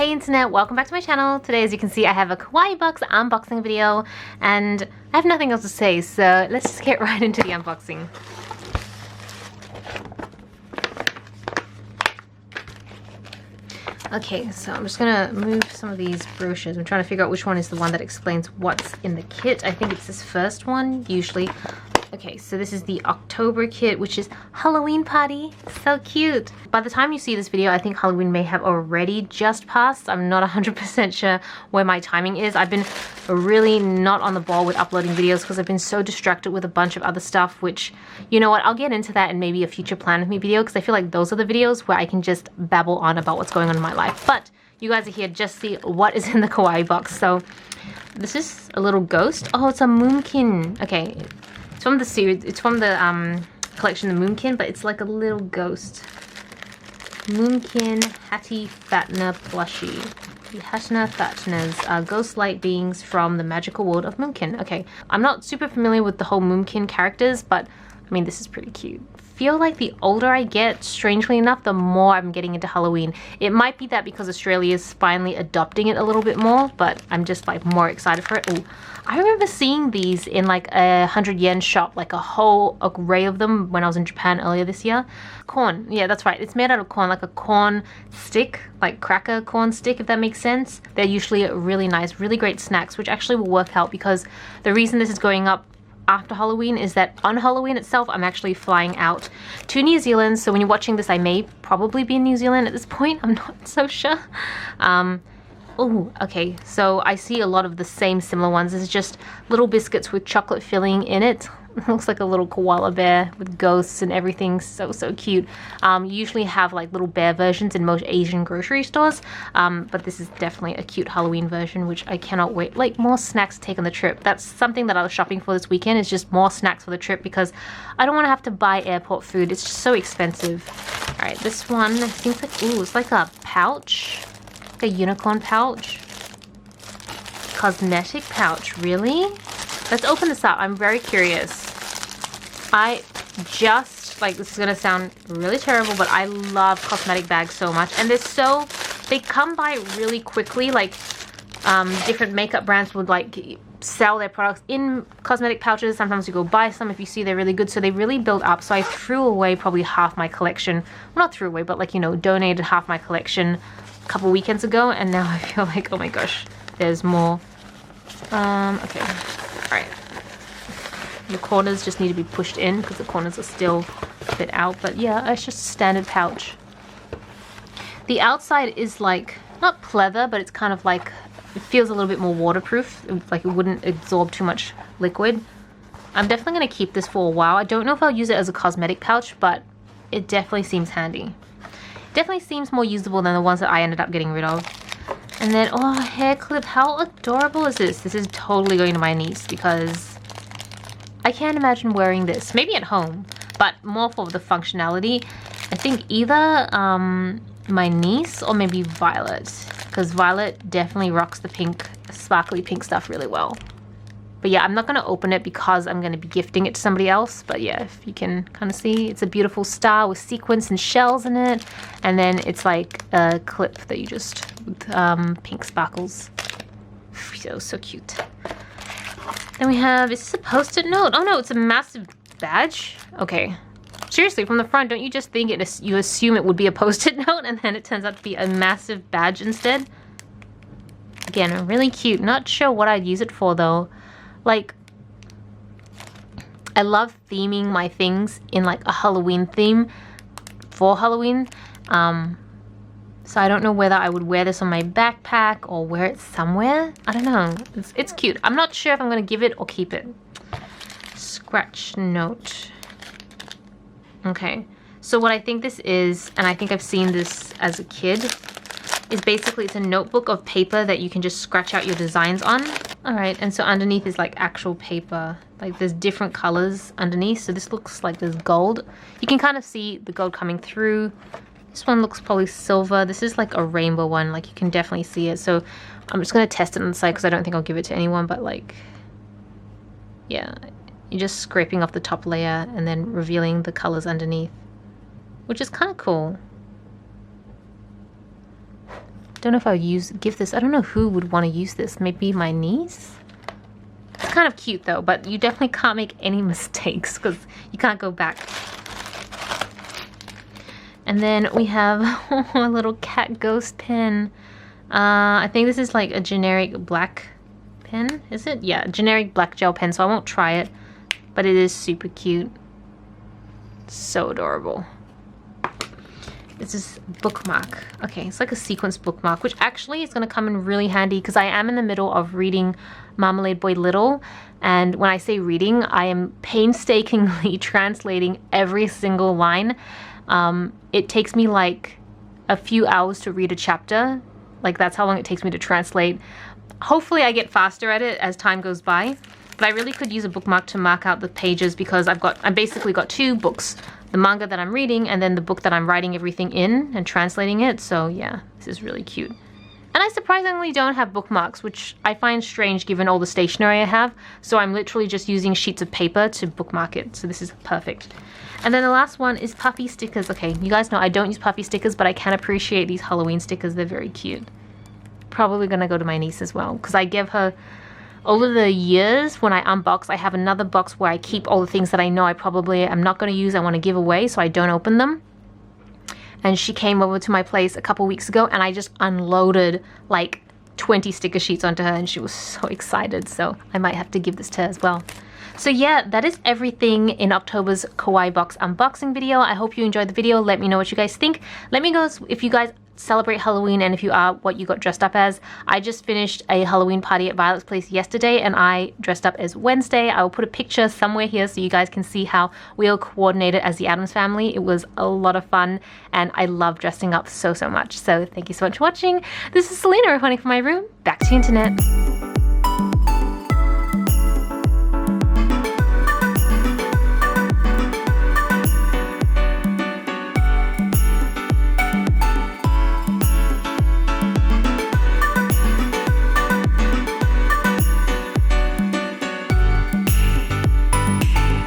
Hey internet, welcome back to my channel. Today, as you can see, I have a Kawaii Box unboxing video and I have nothing else to say, so let's just get right into the unboxing. Okay, so I'm just gonna move some of these brochures. I'm trying to figure out which one is the one that explains what's in the kit. I think it's this first one, usually. Okay, so this is the October kit, which is Halloween party. So cute. By the time you see this video, I think Halloween may have already just passed. I'm not 100% sure where my timing is. I've been really not on the ball with uploading videos because I've been so distracted with a bunch of other stuff, which, you know what, I'll get into that in maybe a future Plan With Me video because I feel like those are the videos where I can just babble on about what's going on in my life. But you guys are here just see what is in the Kawaii box. So this is a little ghost. Oh, it's a Moonkin. Okay. It's from the series, it's from the collection of Moonkin, but it's like a little ghost. Moonkin Hattie Fattener plushie. The Hattener Fatteners are ghost light beings from the magical world of Moonkin. Okay, I'm not super familiar with the whole Moonkin characters, but I mean, this is pretty cute. Feel like the older I get, strangely enough, the more I'm getting into Halloween. It might be that because Australia is finally adopting it a little bit more, but I'm just like more excited for it. Ooh, I remember seeing these in like a 100 yen shop, like a whole array of them when I was in Japan earlier this year. Corn, yeah, that's right. It's made out of corn, like a corn stick, like cracker corn stick, if that makes sense. They're usually really nice, really great snacks, which actually will work out because the reason this is going up after Halloween is that on Halloween itself, I'm actually flying out to New Zealand. So when you're watching this, I may probably be in New Zealand at this point. I'm not so sure. Oh, okay. So I see a lot of the same similar ones. It's just little biscuits with chocolate filling in it. It looks like a little koala bear with ghosts and everything. So cute. You usually have like little bear versions in most Asian grocery stores, but this is definitely a cute Halloween version, which I cannot wait. Like more snacks to take on the trip. That's something that I was shopping for this weekend, is just more snacks for the trip because I don't want to have to buy airport food. It's just so expensive. All right, this one seems like, ooh, it's like a pouch, like a unicorn pouch. Cosmetic pouch, really? Let's open this up. I'm very curious. I just, like, this is gonna sound really terrible, but I love cosmetic bags so much. And they come by really quickly. Like, different makeup brands would, like, sell their products in cosmetic pouches. Sometimes you go buy some if you see they're really good. So they really build up. So I threw away probably half my collection. Well, not threw away, but, like, you know, donated half my collection a couple weekends ago. And now I feel like, oh my gosh, there's more. Okay. Alright. The corners just need to be pushed in because the corners are still a bit out. But yeah, it's just a standard pouch. The outside is like, not pleather, but it's kind of like, it feels a little bit more waterproof. Like it wouldn't absorb too much liquid. I'm definitely going to keep this for a while. I don't know if I'll use it as a cosmetic pouch, but it definitely seems handy. Definitely seems more usable than the ones that I ended up getting rid of. And then, oh, hair clip. How adorable is this? This is totally going to my niece because I can't imagine wearing this. Maybe at home, but more for the functionality. I think either my niece or maybe Violet, because Violet definitely rocks the pink, sparkly pink stuff really well. But yeah, I'm not going to open it because I'm going to be gifting it to somebody else. But yeah, if you can kind of see, it's a beautiful star with sequins and shells in it. And then it's like a clip that you just, with pink sparkles. So cute. Then we have, is this a post-it note? Oh no, it's a massive badge. Okay. Seriously, from the front, don't you just think you assume it would be a post-it note and then it turns out to be a massive badge instead? Again, really cute. Not sure what I'd use it for though. Like, I love theming my things in like a Halloween theme for Halloween. So I don't know whether I would wear this on my backpack or wear it somewhere. I don't know. It's cute. I'm not sure if I'm going to give it or keep it. Scratch note. Okay. So what I think this is, and I think I've seen this as a kid, is basically it's a notebook of paper that you can just scratch out your designs on. Alright, and so underneath is like actual paper. Like there's different colors underneath. So this looks like there's gold. You can kind of see the gold coming through. This one looks probably silver. This is like a rainbow one. Like you can definitely see it. So I'm just going to test it on the side because I don't think I'll give it to anyone. But like, yeah, you're just scraping off the top layer and then revealing the colors underneath, which is kind of cool. don't know if I would give this. I don't know who would want to use this. Maybe my niece? It's kind of cute though, but you definitely can't make any mistakes because you can't go back. And then we have a little cat ghost pen. I think this is like a generic black pen, is it? Yeah, generic black gel pen, so I won't try it, but it is super cute. So adorable. This is bookmark. Okay, it's like a sequence bookmark, which actually is going to come in really handy because I am in the middle of reading Marmalade Boy Little, and when I say reading, I am painstakingly translating every single line. It takes me like a few hours to read a chapter. Like that's how long it takes me to translate. Hopefully I get faster at it as time goes by, but I really could use a bookmark to mark out the pages because I basically got two books, the manga that I'm reading and then the book that I'm writing everything in and translating it. So yeah, this is really cute. And I surprisingly don't have bookmarks, which I find strange given all the stationery I have. So I'm literally just using sheets of paper to bookmark it. So this is perfect. And then the last one is puffy stickers. Okay, you guys know I don't use puffy stickers, but I can appreciate these Halloween stickers. They're very cute. Probably gonna go to my niece as well because I give her, over the years when I unbox, I have another box where I keep all the things that I know I probably am not going to use, I want to give away, so I don't open them. And she came over to my place a couple weeks ago and I just unloaded like 20 sticker sheets onto her and she was so excited, so I might have to give this to her as well. So yeah, that is everything in October's Kawaii Box unboxing video. I hope you enjoyed the video. Let me know what you guys think. Let me know if you guys celebrate Halloween and if you are, what you got dressed up as. I just finished a Halloween party at Violet's place yesterday and I dressed up as Wednesday. I will put a picture somewhere here so you guys can see how we all coordinated as the Addams family. It was a lot of fun and I love dressing up so much. So thank you so much for watching. This is Celina reporting from my room. Back to the internet.